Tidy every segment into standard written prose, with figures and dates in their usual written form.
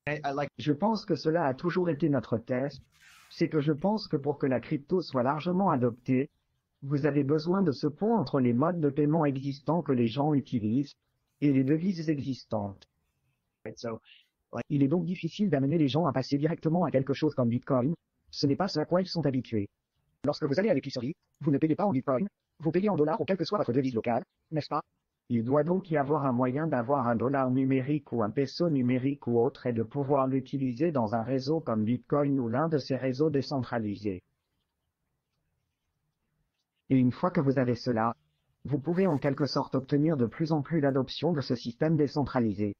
Je pense que cela a toujours été notre thèse. C'est que je pense que pour que la crypto soit largement adoptée, vous avez besoin de ce pont entre les modes de paiement existants que les gens utilisent et les devises existantes. Il est donc difficile d'amener les gens à passer directement à quelque chose comme Bitcoin. Ce n'est pas ce à quoi ils sont habitués. Lorsque vous allez à l'épicerie, vous ne payez pas en Bitcoin, vous payez en dollars ou quelle que soit votre devise locale, n'est-ce pas? Il doit donc y avoir un moyen d'avoir un dollar numérique ou un peso numérique ou autre et de pouvoir l'utiliser dans un réseau comme Bitcoin ou l'un de ces réseaux décentralisés. Et une fois que vous avez cela, vous pouvez en quelque sorte obtenir de plus en plus l'adoption de ce système décentralisé.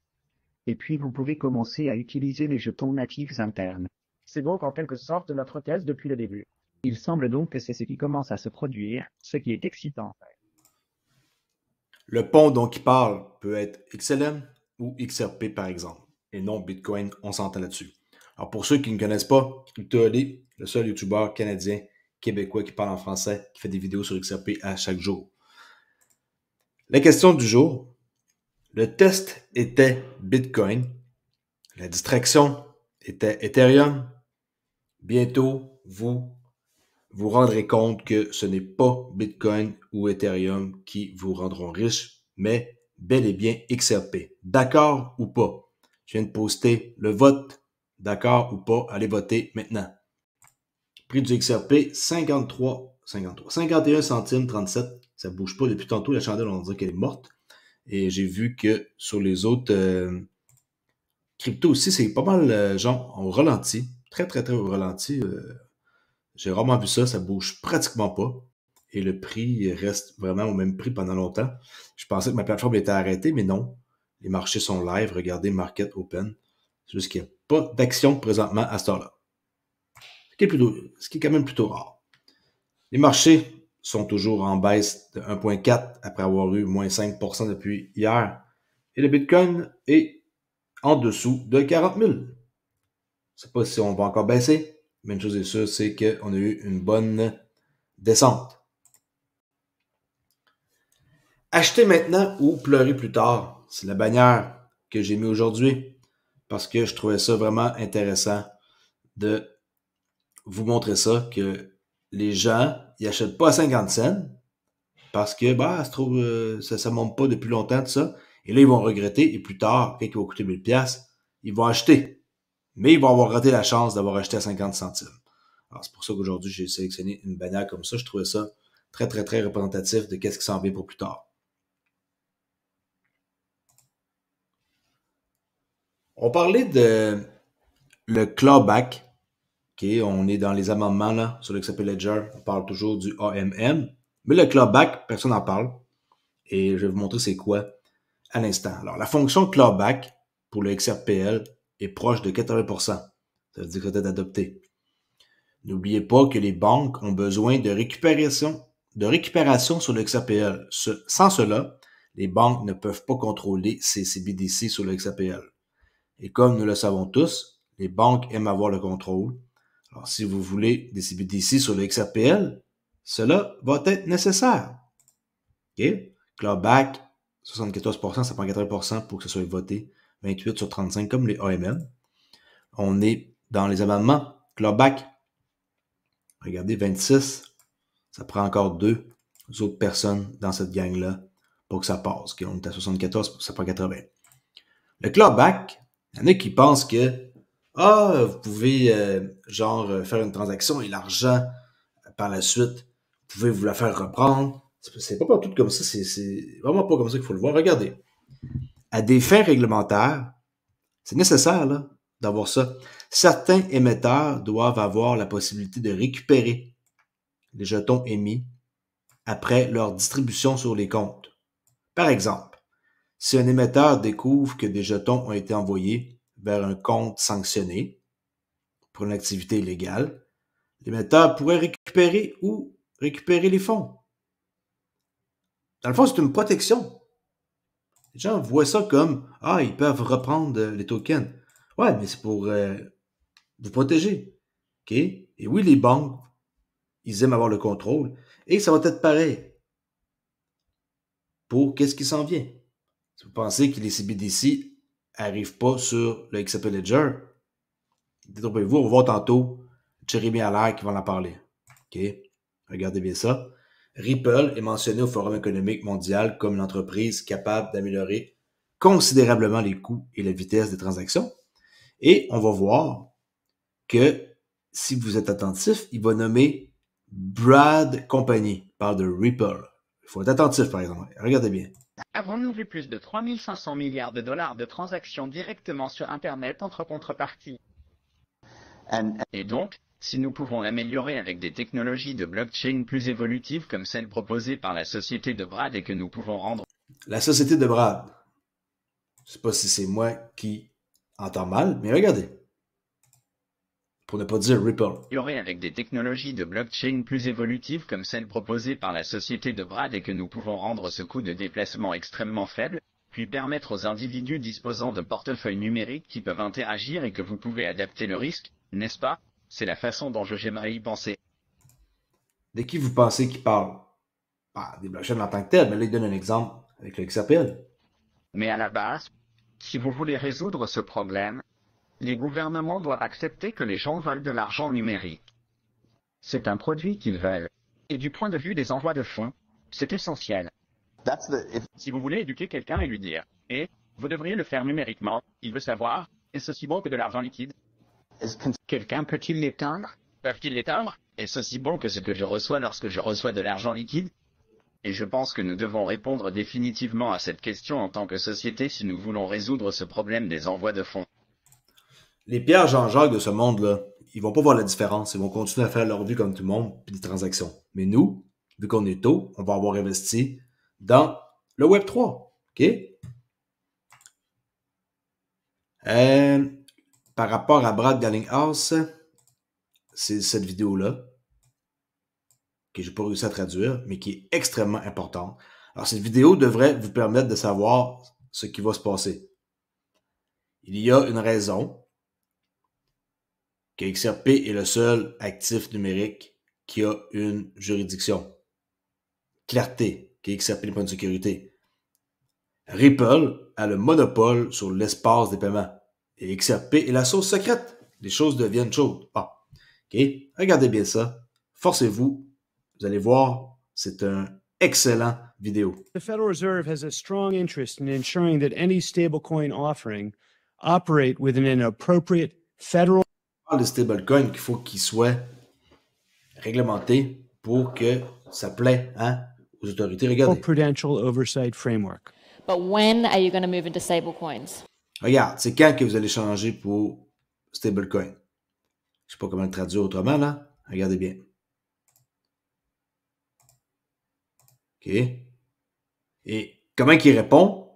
Et puis vous pouvez commencer à utiliser les jetons natifs internes. C'est donc en quelque sorte notre thèse depuis le début. Il semble donc que c'est ce qui commence à se produire, ce qui est excitant. Le pont dont il parle peut être XLM ou XRP par exemple, et non Bitcoin, on s'entend là-dessus. Alors pour ceux qui ne connaissent pas, CryptoAli, le seul YouTuber canadien, québécois qui parle en français, qui fait des vidéos sur XRP à chaque jour. La question du jour, le test était Bitcoin, la distraction était Ethereum. Bientôt, vous vous rendrez compte que ce n'est pas Bitcoin ou Ethereum qui vous rendront riche, mais bel et bien XRP. D'accord ou pas? Je viens de poster le vote. D'accord ou pas? Allez voter maintenant. Prix du XRP, 51 centimes 37. Ça bouge pas depuis tantôt. La chandelle, on dirait qu'elle est morte. Et j'ai vu que sur les autres crypto aussi, c'est pas mal, genre, on ralentit. Très, très, très au ralenti. J'ai rarement vu ça, ça bouge pratiquement pas. Et le prix reste vraiment au même prix pendant longtemps. Je pensais que ma plateforme était arrêtée, mais non. Les marchés sont live. Regardez Market Open. C'est juste qu'il n'y a pas d'action présentement à ce temps-là. Ce qui est quand même plutôt rare. Les marchés sont toujours en baisse de 1,4 après avoir eu moins 5% depuis hier. Et le Bitcoin est en dessous de 40 000. Je ne sais pas si on va encore baisser, mais une chose est sûre, c'est qu'on a eu une bonne descente. Acheter maintenant ou pleurer plus tard, c'est la bannière que j'ai mis aujourd'hui parce que je trouvais ça vraiment intéressant de vous montrer ça, que les gens, ils achètent pas à 50 cents parce que ça monte pas depuis longtemps de ça. Et là, ils vont regretter et plus tard, quand il va coûter 1000 pièces, ils vont acheter. Mais ils vont avoir raté la chance d'avoir acheté à 50 centimes. Alors, c'est pour ça qu'aujourd'hui, j'ai sélectionné une bannière comme ça. Je trouvais ça très, très, très représentatif de qu'est-ce qui s'en vient pour plus tard. On parlait de le clawback. OK, on est dans les amendements là, sur l'XP Ledger. On parle toujours du AMM. Mais le clawback, personne n'en parle. Et je vais vous montrer c'est quoi à l'instant. Alors, la fonction clawback pour le XRPL est proche de 80%. Ça veut dire que c'est adopté. N'oubliez pas que les banques ont besoin de récupération sur le XRPL. Sans cela, les banques ne peuvent pas contrôler ces CBDC sur le XRPL. Et comme nous le savons tous, les banques aiment avoir le contrôle. Alors, si vous voulez des CBDC sur le XRPL, cela va être nécessaire. OK? Clawback, 74%, ça prend 80% pour que ce soit voté. 28 sur 35, comme les AMM. On est dans les amendements. Clawback, regardez, 26, ça prend encore deux autres personnes dans cette gang-là pour que ça passe. Okay? On est à 74, ça prend 80. Le clawback, il y en a qui pensent que vous pouvez faire une transaction et l'argent par la suite, vous pouvez vous la faire reprendre. C'est pas partout comme ça, c'est vraiment pas comme ça qu'il faut le voir. Regardez, à des fins réglementaires, c'est nécessaire là, d'avoir ça. Certains émetteurs doivent avoir la possibilité de récupérer les jetons émis après leur distribution sur les comptes. Par exemple, si un émetteur découvre que des jetons ont été envoyés vers un compte sanctionné pour une activité illégale, l'émetteur pourrait récupérer les fonds. Dans le fond, c'est une protection. Les gens voient ça comme ils peuvent reprendre les tokens. Ouais, mais c'est pour vous protéger. OK? Et oui, les banques, ils aiment avoir le contrôle. Et ça va être pareil pour qu'est-ce qui s'en vient. Si vous pensez que les CBDC n'arrive pas sur le XRP Ledger. Détrompez-vous, on va voir tantôt Jeremy Allaire qui va en parler. OK? Regardez bien ça. Ripple est mentionné au Forum économique mondial comme une entreprise capable d'améliorer considérablement les coûts et la vitesse des transactions. Et on va voir que, si vous êtes attentif, il va nommer Brad Company. Il parle de Ripple. Il faut être attentif, par exemple. Regardez bien. Avons-nous vu plus de 3500 milliards de dollars de transactions directement sur Internet entre contreparties? Et donc, si nous pouvons l'améliorer avec des technologies de blockchain plus évolutives comme celles proposées par la société de Brad et que nous pouvons rendre... La société de Brad. Je ne sais pas si c'est moi qui entends mal, mais regardez. Pour ne pas dire Ripple. Améliorer avec des technologies de blockchain plus évolutives comme celles proposées par la société de Brad et que nous pouvons rendre ce coût de déplacement extrêmement faible, puis permettre aux individus disposant de portefeuilles numériques qui peuvent interagir et que vous pouvez adapter le risque, n'est-ce pas? C'est la façon dont j'aimerais y penser. De qui vous pensez qu'il parle? Des blockchains en tant que tel, mais là, il donne un exemple avec le XRP. Mais à la base, si vous voulez résoudre ce problème, les gouvernements doivent accepter que les gens veulent de l'argent numérique. C'est un produit qu'ils veulent. Et du point de vue des envois de fonds, c'est essentiel. Si vous voulez éduquer quelqu'un et lui dire « Eh, vous devriez le faire numériquement », il veut savoir « Est-ce aussi bon que de l'argent liquide ?» Quelqu'un peut-il l'éteindre? Peuvent-ils l'éteindre? Est-ce aussi bon que ce que je reçois lorsque je reçois de l'argent liquide? Et je pense que nous devons répondre définitivement à cette question en tant que société si nous voulons résoudre ce problème des envois de fonds. Les Pierre Jean-Jacques de ce monde-là, ils vont pas voir la différence. Ils vont continuer à faire leur vie comme tout le monde, puis des transactions. Mais nous, vu qu'on est tôt, on va avoir investi dans le Web3. OK? Par rapport à Brad Garlinghouse, c'est cette vidéo-là que j'ai pas réussi à traduire, mais qui est extrêmement importante. Alors, cette vidéo devrait vous permettre de savoir ce qui va se passer. Il y a une raison que XRP est le seul actif numérique qui a une juridiction. Clarté, que XRP n'est pas une sécurité. Ripple a le monopole sur l'espace des paiements. Et XRP est la sauce secrète. Les choses deviennent chaudes. OK? Regardez bien ça. Forcez-vous. Vous allez voir, c'est un excellent vidéo. The Federal Reserve has a strong interest in ensuring that any stablecoin offering operate within an appropriate federal... Les stablecoins, qu'il faut qu'ils soient réglementés pour que ça plaît aux autorités. Regardez. prudential oversight framework. But when are you going to move into stablecoins? Regarde, c'est quand que vous allez changer pour stablecoin. Je sais pas comment le traduire autrement, là. Regardez bien. OK. Et comment qu'il répond?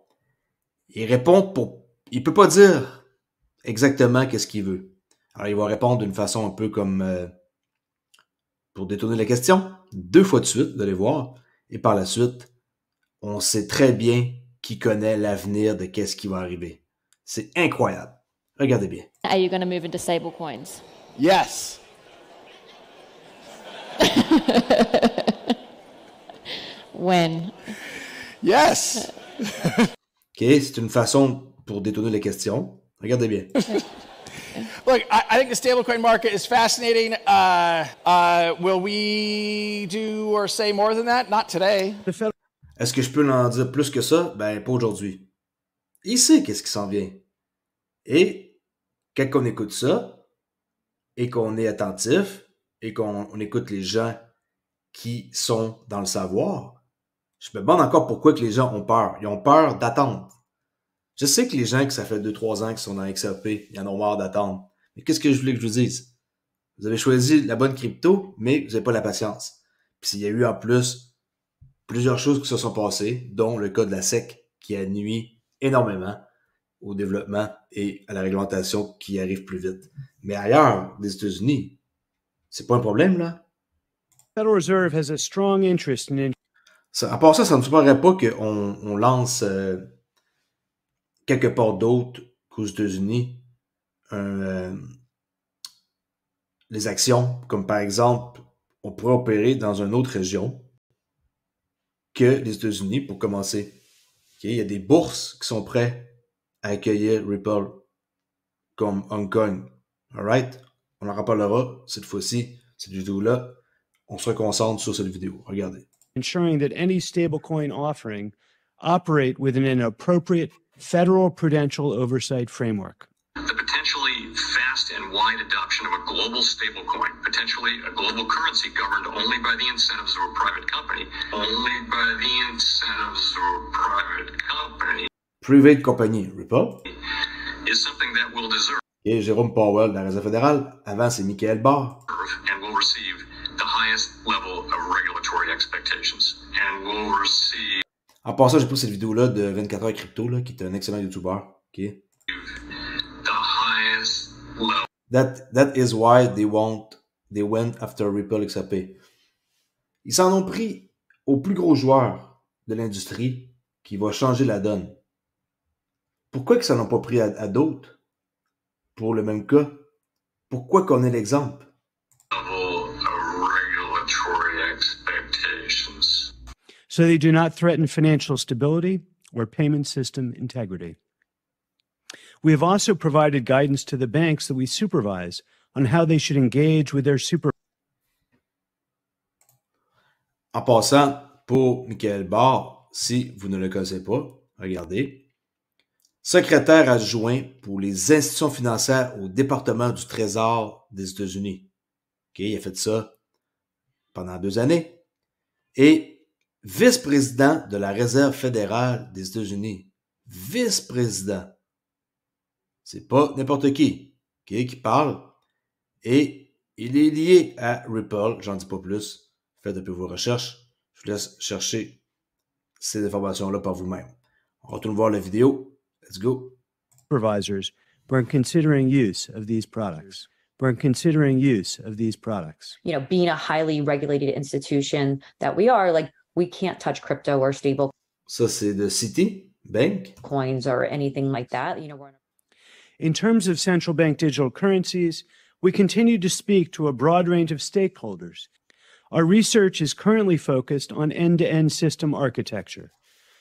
Il répond pour... Il peut pas dire exactement qu'est-ce qu'il veut. Alors, il va répondre d'une façon un peu comme... pour détourner la question. 2 fois de suite, vous allez voir. Et par la suite, on sait très bien qui connaît l'avenir de qu'est-ce qui va arriver. C'est incroyable. Regardez bien. Are you going to move into stablecoins? Yes. When? Yes. OK, c'est une façon pour détourner les questions. Regardez bien. Look, I think the stablecoin market is fascinating. Will we do or say more than that? Not today. Est-ce que je peux en dire plus que ça? Ben, pas aujourd'hui. Il sait qu'est-ce qui s'en vient. Et quand on écoute ça, et qu'on est attentif, et qu'on écoute les gens qui sont dans le savoir, je me demande encore pourquoi que les gens ont peur. Ils ont peur d'attendre. Je sais que les gens que ça fait 2-3 ans qui sont dans XRP, ils en ont marre d'attendre. Mais qu'est-ce que je voulais que je vous dise? Vous avez choisi la bonne crypto, mais vous n'avez pas la patience. Puis il y a eu en plus plusieurs choses qui se sont passées, dont le cas de la SEC qui a nuit énormément au développement et à la réglementation qui arrive plus vite. Mais ailleurs, des États-Unis, c'est pas un problème, là. Federal Reserve has a strong interest in... À part ça, ça ne me surprendrait pas qu'on lance quelque part d'autre qu'aux États-Unis les actions, comme par exemple, on pourrait opérer dans une autre région que les États-Unis pour commencer. Okay? Il y a des bourses qui sont prêtes à accueillir Ripple comme Hong Kong. Alright? On en reparlera cette fois-ci, cette vidéo-là. On se concentre sur cette vidéo. Regardez. Ensuring that any stablecoin offering operate within an appropriate federal prudential oversight framework. The potentially fast and wide adoption of a global stablecoin, potentially a global currency governed only by the incentives of a private company, Private company, Ripple. is something that will deserve Et Jérôme Powell de la Réserve fédérale. Avant, c'est Michael Barr. and will receive the highest level of regulatory expectations and will receive En passant, j'ai pris cette vidéo-là de 24 heures crypto, là, qui est un excellent YouTuber. OK? the highest level That is why they went after Ripple XRP. Ils s'en ont pris au plus gros joueur de l'industrie qui va changer la donne. Pourquoi ils s'en ont pas pris à d'autres pour le même cas? Pourquoi qu'on ait l'exemple? of regulatory expectations. So they do not threaten financial stability or payment system integrity. We have also provided guidance to the banks that we supervise on how they should engage with their En passant, pour Michael Barr, si vous ne le connaissez pas, regardez. Secrétaire adjoint pour les institutions financières au département du Trésor des États-Unis. OK, il a fait ça pendant 2 années. Et vice-président de la Réserve fédérale des États-Unis. Vice-président. C'est pas n'importe qui, OK, qui parle. Et il est lié à Ripple, j'en dis pas plus. Faites un peu vos recherches. Je vous laisse chercher ces informations-là par vous-même. On retourne voir la vidéo. Let's go. supervisors when considering use of these products. When considering use of these products. You know, being a highly regulated institution that we are, like, we can't touch crypto or stable Ça, c'est de Citibank. coins or anything like that. You know, we're In terms of central bank digital currencies, we continue to speak to a broad range of stakeholders. Our research is currently focused on end-to-end system architecture,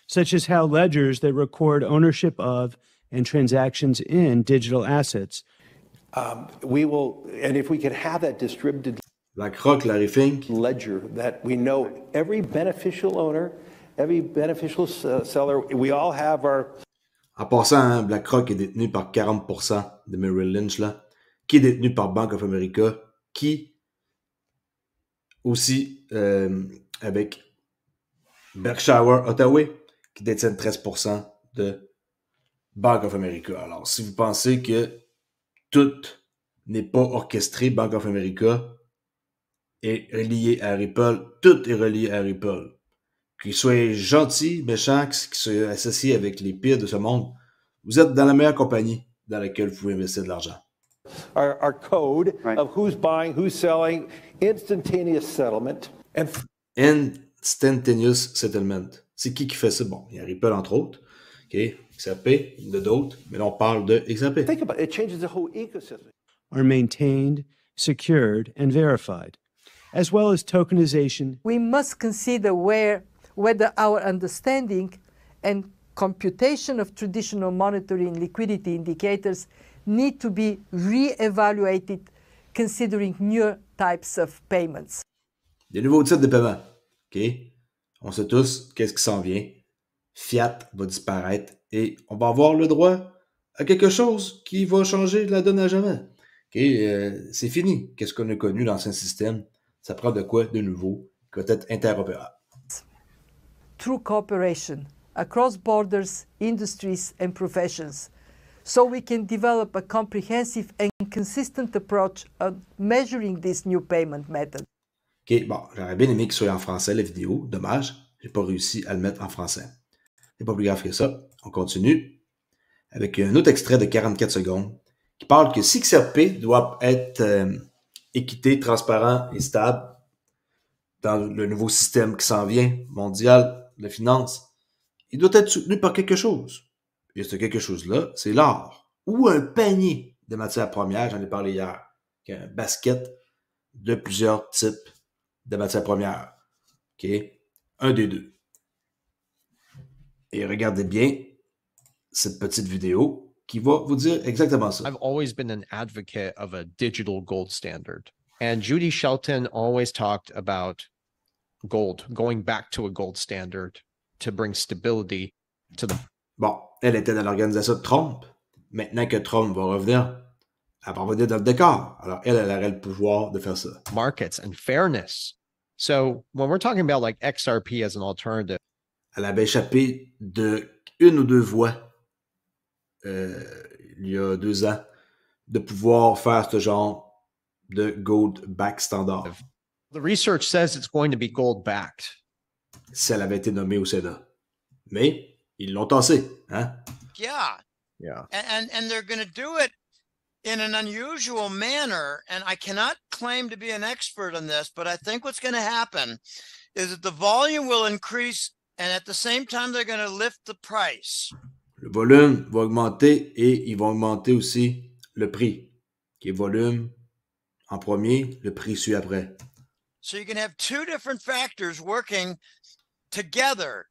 such as how ledgers that record ownership of and transactions in digital assets We will, and if we could have that distributed BlackRock, Larry Fink. ledger that we know every beneficial owner, every beneficial seller, we all have our En passant, hein, BlackRock est détenu par 40% de Merrill Lynch, là, qui est détenu par Bank of America, qui aussi avec Berkshire Hathaway, qui détiennent 13% de Bank of America. Alors, si vous pensez que tout n'est pas orchestré, Bank of America est relié à Ripple, tout est relié à Ripple. Qu'ils soient gentils, méchants, qu'ils soient associés avec les pires de ce monde, vous êtes dans la meilleure compagnie dans laquelle vous pouvez investir de l'argent. our code of who's buying, who's selling, instantaneous settlement, and Instantaneous Settlement. C'est qui fait ça? Bon, il y a Ripple entre autres, OK, XRP, il y en a d'autres, mais là on parle de XRP. think about it, it changes the whole ecosystem. are maintained, secured, and verified, as well as tokenization We must consider whether our understanding and computation of traditional monetary and liquidity indicators need to be re-evaluated considering new types of payments. Des nouveaux types de paiement. OK? On sait tous qu'est-ce qui s'en vient. Fiat va disparaître et on va avoir le droit à quelque chose qui va changer la donne à jamais. OK? C'est fini. Qu'est-ce qu'on a connu dans l'ancien système? Ça prend de quoi de nouveau qui va être interopérable. Through cooperation across borders, industries, and professions, so we can develop a comprehensive and consistent approach on measuring this new payment method. OK, bon, j'aurais bien aimé qu'il soit en français, la vidéo. Dommage, j'ai pas réussi à le mettre en français. C'est pas plus grave que ça. On continue avec un autre extrait de 44 secondes qui parle que si XRP doit être équité, transparent et stable dans le nouveau système qui s'en vient, mondial de finance, il doit être soutenu par quelque chose. Et ce quelque chose-là, c'est l'or ou un panier de matières premières, j'en ai parlé hier, qui est un basket de plusieurs types de matières premières. OK? Un des deux. Et regardez bien, cette petite vidéo qui va vous dire exactement ça. I've always been an advocate of a digital gold standard. And Judy Shelton always talked about gold, going back to a gold standard to bring stability to the... Bon, elle était dans l'organisation de Trump. Maintenant que Trump va revenir, elle va revenir dans le décor. Alors, elle aurait le pouvoir de faire ça. Markets and fairness. So, when we're talking about like XRP as an alternative... Elle avait échappé de 1 ou 2 voix il y a 2 ans de pouvoir faire ce genre de gold back standard. The research says it's going to be gold backed. Si elle avait été nommée au Sénat. Mais ils l'ont tassé, hein? Yeah. Yeah. And they're going to do it in an unusual manner. And I cannot claim to be an expert on this, but I think what's going to happen is that the volume will increase, and at the same time, they're going to lift the price. Le volume va augmenter et ils vont augmenter aussi le prix. Qui est volume en premier, le prix suit après. So you can have 2 different factors working together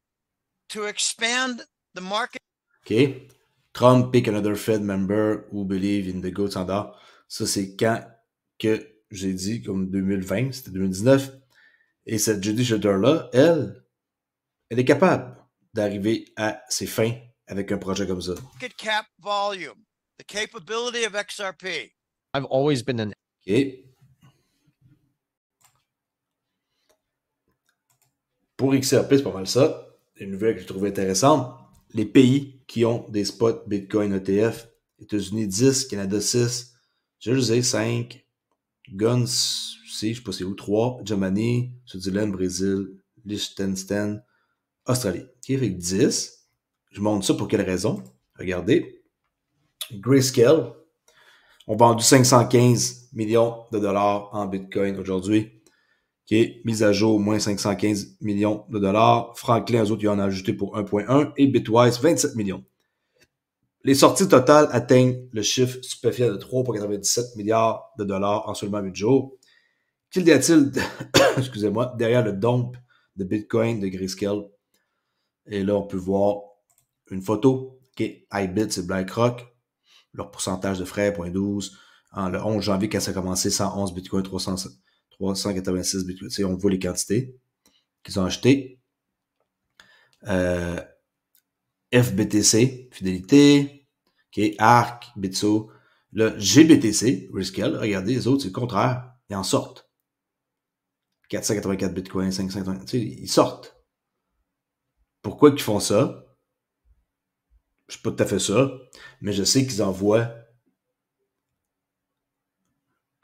to expand the market. OK. Trump pick another Fed member who believe in the gold standard. Ça, c'est quand que j'ai dit, comme 2020, c'était 2019. Et cette Judy Shelter-là, elle est capable d'arriver à ses fins avec un projet comme ça. Market cap volume, the capability of XRP. I've always been an... OK. Pour XRP, c'est pas mal ça. Une nouvelle que j'ai trouvée intéressante. Les pays qui ont des spots Bitcoin ETF. États-Unis 10, Canada 6, Jersey 5, Guns 6, je sais pas c'est où, 3, Germany, Switzerland, Brésil, Liechtenstein, Australie. OK, fait que 10. Je montre ça pour quelle raison? Regardez. Grayscale ont vendu 515 millions de dollars en Bitcoin aujourd'hui. OK, mise à jour, moins 515 millions de dollars. Franklin, eux autres, ils en ont ajouté pour 1,1 et Bitwise, 27 millions. Les sorties totales atteignent le chiffre stupéfiant de 3,97 milliards de dollars en seulement 8 jours. Qu'il y a-t-il, excusez-moi, derrière le dump de Bitcoin de Grayscale? Et là, on peut voir une photo. OK, iBit, c'est BlackRock. Leur pourcentage de frais, 0,12. Le 11 janvier, quand ça a commencé, 111 Bitcoin, 386 Bitcoin. On voit les quantités qu'ils ont achetées. FBTC, Fidélité. OK, ARC, Bitso. Le GBTC, Grayscale, regardez, les autres, c'est le contraire. Ils en sortent. 484 Bitcoin, 580. Ils sortent. Pourquoi ils font ça? Je ne sais pas tout à fait ça, mais je sais qu'ils envoient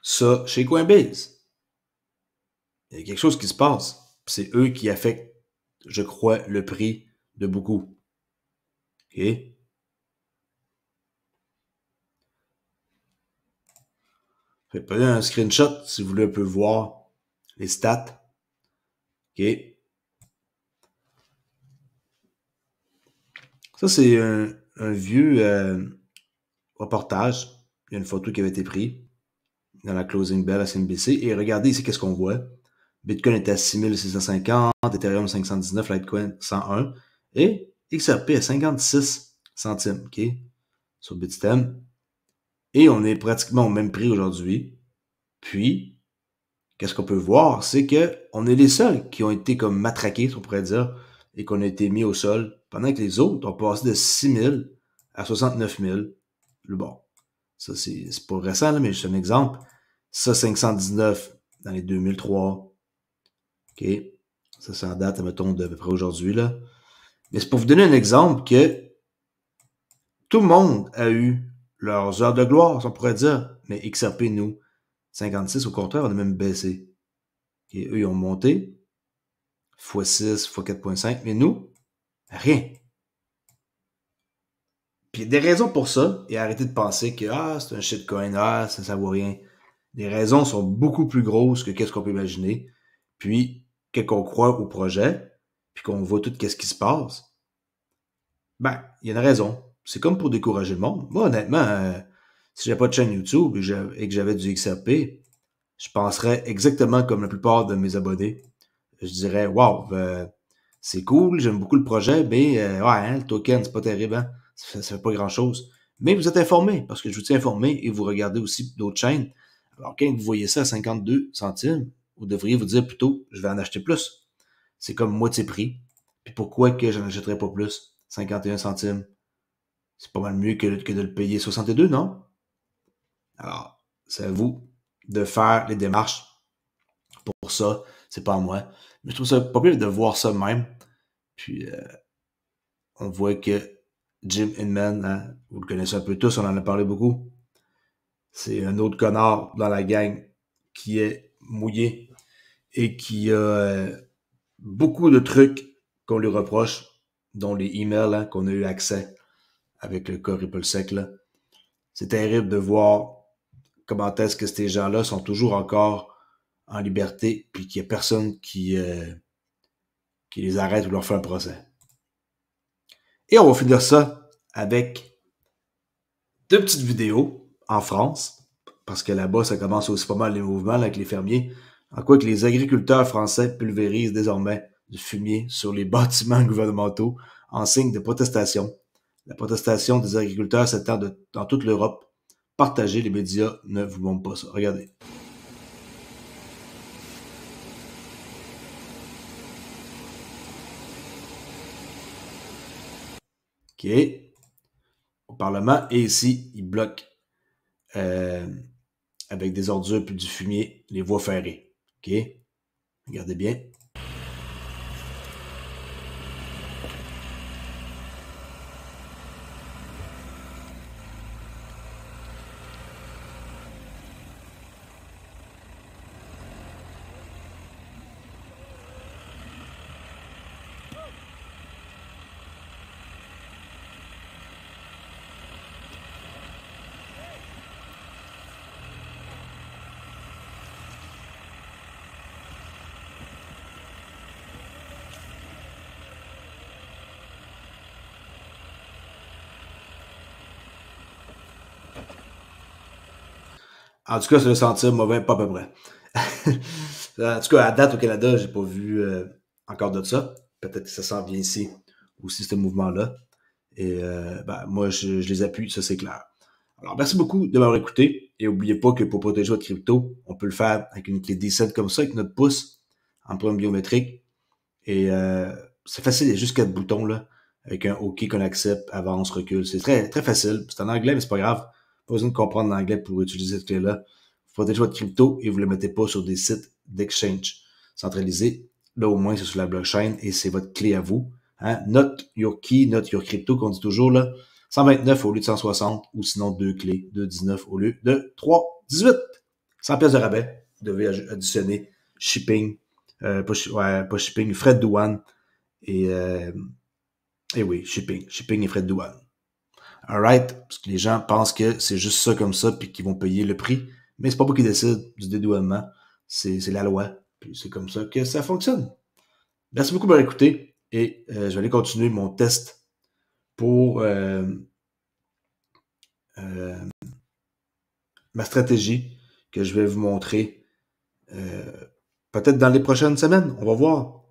ça chez Coinbase. Il y a quelque chose qui se passe. C'est eux qui affectent, je crois, le prix de beaucoup. OK? Faites pas un screenshot si vous voulez un peu voir les stats. OK? Ça, c'est un vieux reportage. Il y a une photo qui avait été prise dans la closing bell à CNBC. Et regardez ici, qu'est-ce qu'on voit. Bitcoin était à 6650, Ethereum 519, Litecoin 101 et XRP à 56 centimes, OK, sur Bitstamp. Et on est pratiquement au même prix aujourd'hui. Puis, qu'est-ce qu'on peut voir? C'est qu'on est les seuls qui ont été comme matraqués, on pourrait dire, et qu'on a été mis au sol, pendant que les autres ont passé de 6 000 à 69 000. Bon, ça c'est pas récent, là, mais juste un exemple. Ça, 519 dans les 2003. OK, ça c'est en date, mettons, d'à peu près aujourd'hui, là. Mais c'est pour vous donner un exemple que tout le monde a eu leurs heures de gloire, on pourrait dire. Mais XRP, nous, 56, au contraire, on a même baissé. Okay, eux, ils ont monté. x6, x4.5. Mais nous, rien. Puis il y a des raisons pour ça. Et arrêtez de penser que c'est un shitcoin, ça vaut rien. Les raisons sont beaucoup plus grosses que qu'est-ce qu'on peut imaginer. Puis, qu'on croit au projet, puis qu'on voit tout ce qui se passe, ben, il y a une raison. C'est comme pour décourager le monde. Moi, honnêtement, si j'avais pas de chaîne YouTube et que j'avais du XRP, je penserais exactement comme la plupart de mes abonnés. Je dirais, wow, c'est cool, j'aime beaucoup le projet, mais le token, c'est pas terrible, hein? Ça fait pas grand-chose. Mais vous êtes informé, parce que je vous tiens informé et vous regardez aussi d'autres chaînes. Alors, quand vous voyez ça à 52 centimes, vous devriez vous dire plutôt, je vais en acheter plus. C'est comme moitié prix. Puis pourquoi que je n'en achèterais pas plus? 51 centimes. C'est pas mal mieux que de le payer 62, non? Alors, c'est à vous de faire les démarches pour ça. C'est pas à moi. Mais je trouve ça pas pire de voir ça même. Puis, on voit que Jim Inman, hein, vous le connaissez un peu tous, on en a parlé beaucoup. C'est un autre connard dans la gang qui est mouillé et qui a beaucoup de trucs qu'on lui reproche, dont les emails hein, qu'on a eu accès avec le cas RippleSec. Là. C'est terrible de voir comment est-ce que ces gens-là sont toujours encore en liberté puis qu'il n'y a personne qui les arrête ou leur fait un procès. Et on va finir ça avec 2 petites vidéos en France, parce que là-bas, ça commence aussi pas mal les mouvements là, avec les fermiers, en quoi que les agriculteurs français pulvérisent désormais du fumier sur les bâtiments gouvernementaux en signe de protestation. La protestation des agriculteurs s'étend dans toute l'Europe. Partagez, les médias ne vous montrent pas ça. Regardez. OK. Au Parlement, et ici, ils bloquent avec des ordures puis du fumier les voies ferrées. OK? Regardez bien. En tout cas, ça va sentir mauvais, pas à peu près. En tout cas, à date au Canada, j'ai pas vu encore de ça. Peut-être que ça s'en vient ici, aussi, ce mouvement-là. Et moi, je les appuie, ça c'est clair. Alors, merci beaucoup de m'avoir écouté. Et n'oubliez pas que pour protéger votre crypto, on peut le faire avec une clé D7 comme ça, avec notre pouce, empreinte biométrique. Et c'est facile, il y a juste 4 boutons, là, avec un OK qu'on accepte, avance, recule. C'est très, très facile. C'est en anglais, mais c'est pas grave. Pas besoin de comprendre l'anglais pour utiliser cette clé-là. Vous protégez votre crypto et vous ne le mettez pas sur des sites d'exchange centralisés. Là, au moins, c'est sur la blockchain et c'est votre clé à vous. Hein? Not your key, not your crypto, qu'on dit toujours, là. 129 au lieu de 160, ou sinon 2 clés, 2,19 au lieu de 3,18. 100 pièces de rabais. Vous devez additionner shipping, pas shipping, frais de douane et oui, shipping et frais de douane. Alright, parce que les gens pensent que c'est juste ça comme ça puis qu'ils vont payer le prix, mais c'est pas moi qui décide du dédouanement, c'est la loi, puis c'est comme ça que ça fonctionne. Merci beaucoup de m'avoir écouté et je vais aller continuer mon test pour ma stratégie que je vais vous montrer peut-être dans les prochaines semaines, on va voir.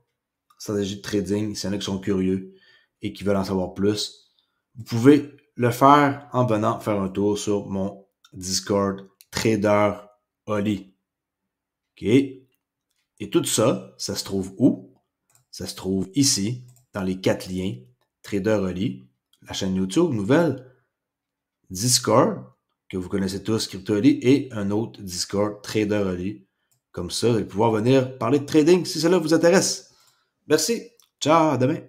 Stratégie de trading, s'il y en a qui sont curieux et qui veulent en savoir plus, vous pouvez le faire en venant faire un tour sur mon Discord Trader Oli. OK? Et tout ça, ça se trouve où? Ça se trouve ici, dans les 4 liens. Trader Oli, la chaîne YouTube nouvelle, Discord, que vous connaissez tous, Crypto Oli, et un autre Discord, Trader Oli. Comme ça, vous allez pouvoir venir parler de trading si cela vous intéresse. Merci. Ciao, à demain.